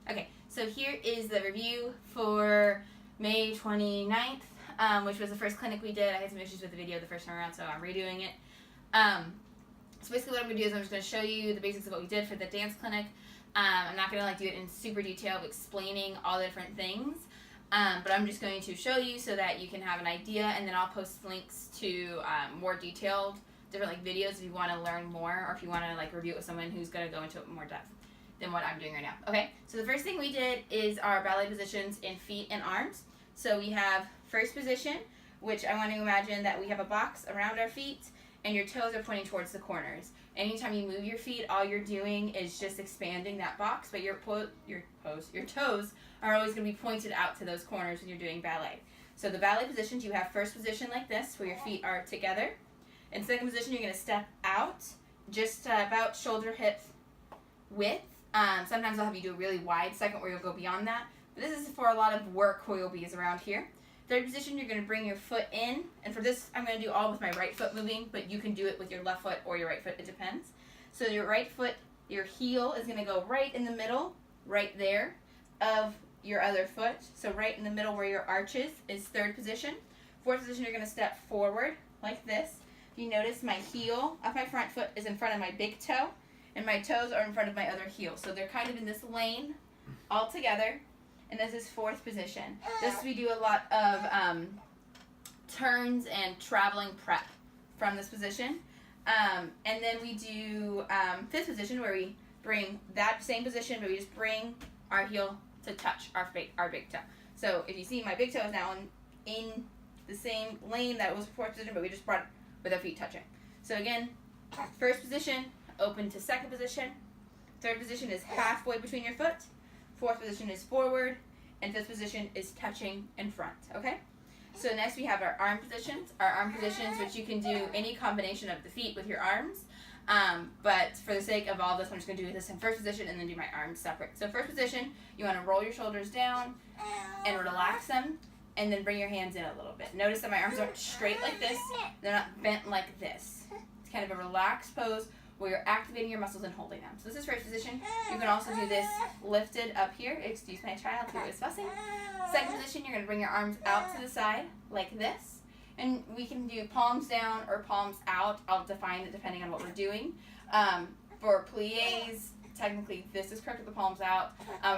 Okay, so here is the review for May 29th, which was the first clinic we did. I had some issues with the video the first time around, so I'm redoing it. So basically what I'm going to do is I'm just going to show you the basics of what we did for the dance clinic. I'm not going to do it in super detail of explaining all the different things, but I'm just going to show you so that you can have an idea, and then I'll post links to more detailed different videos if you want to learn more, or if you want to review it with someone who's going to go into it more depth than what I'm doing right now. Okay, so the first thing we did is our ballet positions in feet and arms. So we have first position, which I want to imagine that we have a box around our feet and your toes are pointing towards the corners. Anytime you move your feet, all you're doing is just expanding that box, but your toes are always going to be pointed out to those corners when you're doing ballet. So the ballet positions, you have first position like this, where your feet are together. In second position, you're going to step out just about shoulder hip width. Sometimes I'll have you do a really wide second where you'll go beyond that. But this is for a lot of work where you'll be is around here. Third position, you're going to bring your foot in. And for this, I'm going to do all with my right foot moving, but you can do it with your left foot or your right foot. It depends. So your right foot, your heel is going to go right in the middle, right there, of your other foot. So right in the middle where your arch is third position. Fourth position, you're going to step forward like this. If you notice, my heel of my front foot is in front of my big toe, and my toes are in front of my other heel. So they're kind of in this lane all together. And this is fourth position. This we do a lot of turns and traveling prep from this position. And then we do fifth position, where we bring that same position, but we just bring our heel to touch our big toe. So if you see, my big toe is now in the same lane that was fourth position, but we just brought it with our feet touching. So again, first position, open to second position. Third position is halfway between your foot. Fourth position is forward. And fifth position is touching in front, okay? So next we have our arm positions. Our arm positions, which you can do any combination of the feet with your arms. But for the sake of all this, I'm just going to do this in first position and then do my arms separate. So first position, you want to roll your shoulders down and relax them, and then bring your hands in a little bit. Notice that my arms aren't straight like this. They're not bent like this. It's kind of a relaxed pose where you're activating your muscles and holding them. So this is first position. You can also do this lifted up here. Excuse my child who is fussing. Second position, you're going to bring your arms out to the side like this. And we can do palms down or palms out. I'll define it depending on what we're doing. For pliés, technically this is correct with the palms out.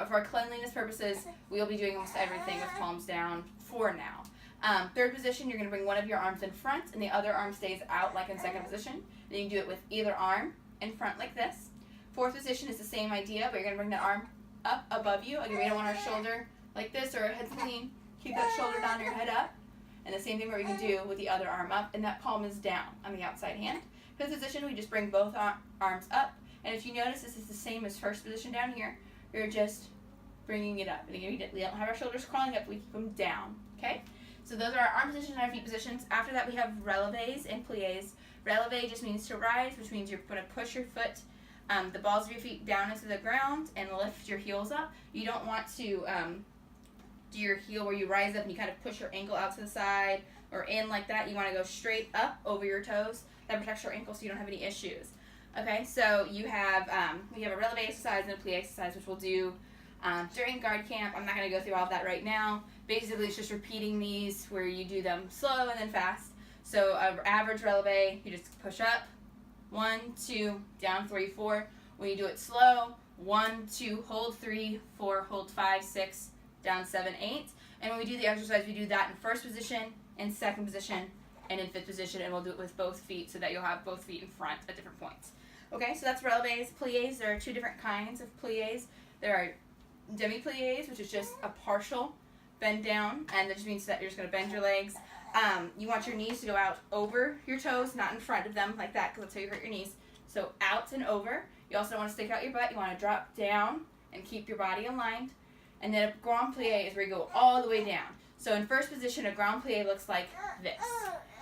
For our cleanliness purposes, we'll be doing almost everything with palms down for now. Third position, you're going to bring one of your arms in front and the other arm stays out like in second position. Then you can do it with either arm in front like this. Fourth position is the same idea, but you're going to bring that arm up above you. Again, we don't want our shoulder like this or our head clean. Keep that shoulder down, your head up. And the same thing what we can do with the other arm up, and that palm is down on the outside hand. Fifth position, we just bring both arms up. And if you notice, this is the same as first position down here. You're just bringing it up. And again, we don't have our shoulders crawling up, we keep them down, okay? So those are our arm positions and our feet positions. After that, we have relevés and pliés. Releve just means to rise, which means you're going to push your foot, the balls of your feet down into the ground and lift your heels up. You don't want to do your heel where you rise up and you kind of push your ankle out to the side or in like that. You want to go straight up over your toes. That protects your ankle so you don't have any issues. Okay, so you have we have a releve exercise and a plie exercise, which we'll do during guard camp. I'm not going to go through all of that right now. Basically, it's just repeating these where you do them slow and then fast. So average releve, you just push up, 1, 2, down 3, 4. When you do it slow, 1, 2, hold 3, 4, hold 5, 6, down 7, 8. And when we do the exercise, we do that in first position, in second position, and in fifth position, and we'll do it with both feet so that you'll have both feet in front at different points. Okay, so that's relevés. Pliés, there are two different kinds of pliés. There are demi-pliés, which is just a partial bend down, and that just means that you're just going to bend your legs. You want your knees to go out over your toes, not in front of them like that, because that's how you hurt your knees. So out and over. You also don't want to stick out your butt. You want to drop down and keep your body aligned. And then a grand plie is where you go all the way down. So in first position, a grand plie looks like this.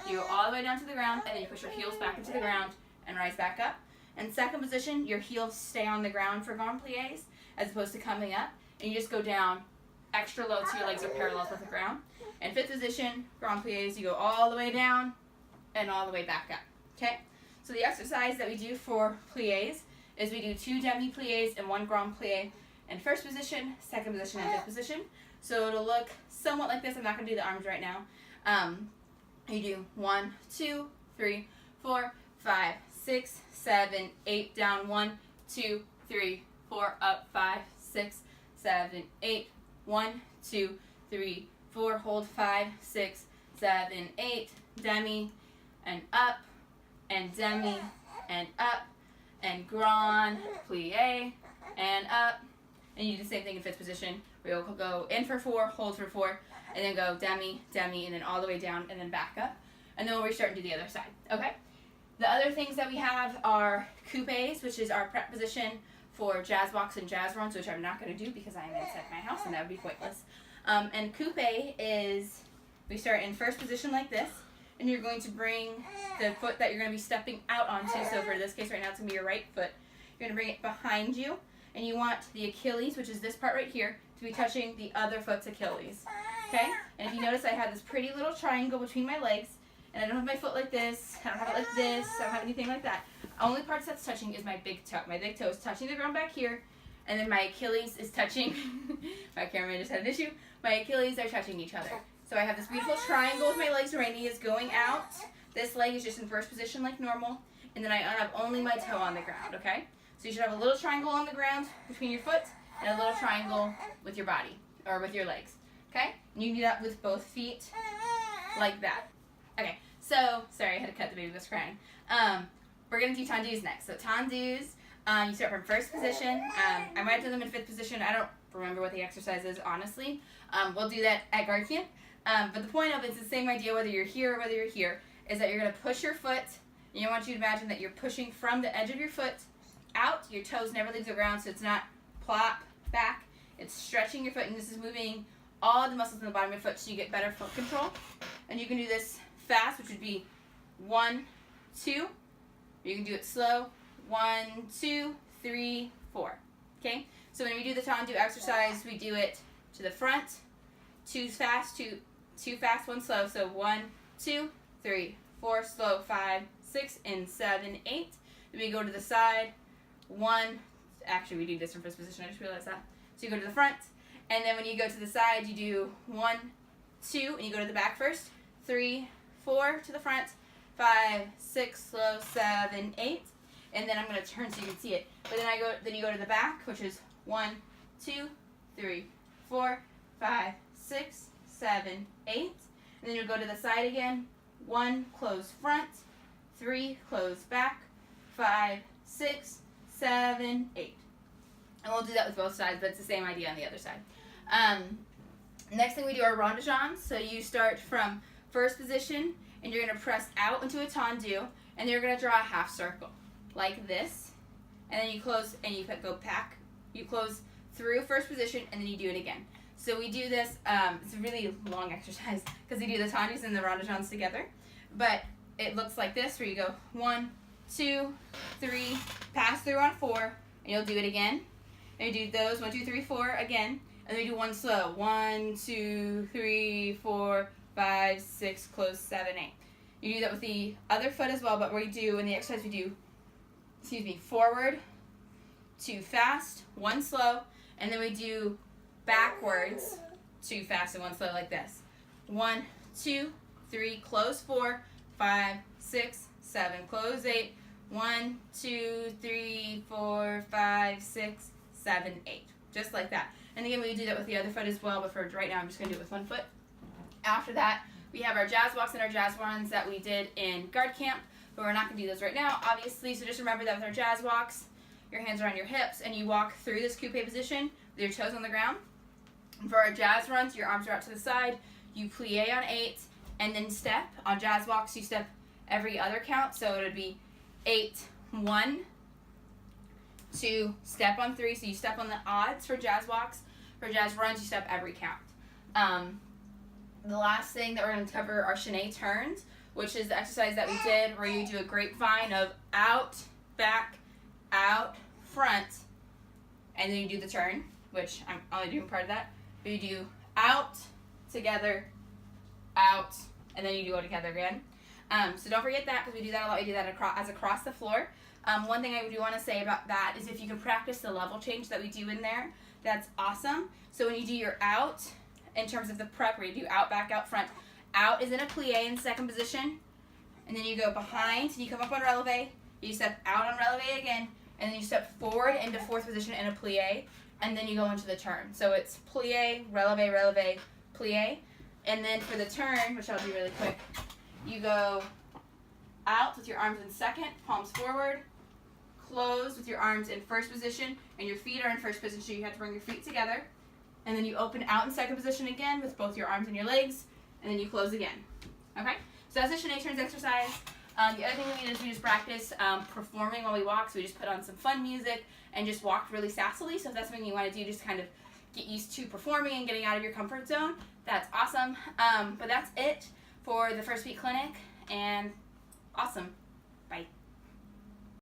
You go all the way down to the ground, and then you push your heels back into the ground and rise back up. In second position, your heels stay on the ground for grand pliés, as opposed to coming up. And you just go down extra low so your legs are parallel with the ground. In fifth position, grand pliés, you go all the way down and all the way back up. Okay? So the exercise that we do for pliés is we do 2 demi-pliés and 1 grand plie. in first position, second position, and fifth position. So it'll look somewhat like this. I'm not going to do the arms right now. You do 1, 2, 3, 4, 5, 6, 7, 8, down 1, 2, 3, 4, up 5, 6, 7, 8, 1, 2, 3, 4, hold 5, 6, 7, 8, demi, and up, and demi, and up, and grand, plie, and up, and you do the same thing in fifth position, where you'll go in for 4, hold for 4, and then go demi, demi, and then all the way down, and then back up, and then we'll restart and do the other side, okay? The other things that we have are coupes, which is our prep position for jazz box and jazz runs, which I'm not going to do because I'm inside my house, and that would be pointless. And coupe is, we start in first position like this, and you're going to bring the foot that you're going to be stepping out onto, so for this case right now it's going to be your right foot. You're going to bring it behind you, and you want the Achilles, which is this part right here, to be touching the other foot's Achilles. Okay? And if you notice, I have this pretty little triangle between my legs, and I don't have my foot like this, I don't have it like this, I don't have anything like that. Only parts that's touching is my big toe. My big toe is touching the ground back here, and then my Achilles is touching, my cameraman just had an issue, my Achilles are touching each other. So I have this beautiful triangle with my legs. My knee is going out. This leg is just in first position like normal, and then I have only my toe on the ground, okay? So you should have a little triangle on the ground between your foot, and a little triangle with your body, or with your legs, okay? And you can do that with both feet, like that. Okay, so, sorry, I had to cut, the baby was crying. We're going to do tendus next. So tendus, you start from first position. I might do them in fifth position. I don't remember what the exercise is, honestly. We'll do that at guard camp. But the point of it's the same idea whether you're here or whether you're here, is that you're going to push your foot, and I want you to imagine that you're pushing from the edge of your foot out. Your toes never leave the ground, so it's not plop back. It's stretching your foot, and this is moving all the muscles in the bottom of your foot so you get better foot control. And you can do this fast, which would be 1, 2. You can do it slow, 1, 2, 3, 4. Okay? So when we do the tendu exercise, we do it to the front, 2 fast, 2 fast, 1 slow. So 1, 2, 3, 4, slow, 5, 6, and 7, 8. Then we go to the side, 1. Actually, we do this in first position. I just realized that. So you go to the front, and then when you go to the side, you do 1, 2, and you go to the back first. 3, 4 to the front, 5, 6, slow, 7, 8, and then I'm going to turn so you can see it. But then you go to the back, which is 1, 2, 3, 4, 5, 6, 7, 8, and then you'll go to the side again. 1, close front, 3, close back, 5, 6, 7, 8. And we'll do that with both sides, but it's the same idea on the other side. Next thing we do are rondagens. So you start from first position, and you're going to press out into a tendu, and you're going to draw a half circle like this, and then you close, and you go back. You close through first position, and then you do it again. So we do this, it's a really long exercise because we do the tendus and the rondagens together, but it looks like this, where you go 1, 2, 3, pass through on 4, and you'll do it again, and you do those 1, 2, 3, 4 again, and then you do 1 slow, 1, 2, 3, 4, 5, 6, close, 7, 8. You do that with the other foot as well, but we do, in the exercise we do, forward, 2 fast, 1 slow, and then we do backwards, 2 fast and 1 slow like this. 1, 2, 3, close 4, 5, 6, 7, close 8, 1, 2, 3, 4, 5, 6, 7, 8. Just like that. And again, we do that with the other foot as well, but for right now I'm just going to do it with one foot. After that, we have our jazz walks and our jazz runs that we did in guard camp, but we're not going to do those right now, obviously. So just remember that with our jazz walks, your hands are on your hips, and you walk through this coupe position with your toes on the ground. And for our jazz runs, your arms are out to the side, you plie on 8, and then step. On jazz walks, you step every other count, so it would be 8, 1, 2, step on 3, so you step on the odds for jazz walks. For jazz runs, you step every count. The last thing that we're going to cover are chaîné turns, which is the exercise that we did where you do a grapevine of out, back, out, front, and then you do the turn, which I'm only doing part of that. But you do out, together, out, and then you do go together again. So don't forget that, because we do that a lot. We do that across the floor. One thing I do want to say about that is if you can practice the level change that we do in there, That's awesome. So when you do your out, in terms of the prep, where you do out, back, out, front, out is in a plie in second position, and then you go behind, so you come up on releve, you step out on releve again, and then you step forward into fourth position in a plie, and then you go into the turn. So it's plie, releve, releve, plie, and then for the turn, which I'll do really quick, you go out with your arms in second, palms forward, close with your arms in first position, and your feet are in first position, so you have to bring your feet together, and then you open out in second position again with both your arms and your legs, and then you close again. Okay? So that's a Shanae turns exercise. The other thing we need to do is practice performing while we walk, so we just put on some fun music and just walk really sassily. So if that's something you want to do, just kind of get used to performing and getting out of your comfort zone. That's awesome. But that's it for the first week clinic, and awesome. Bye.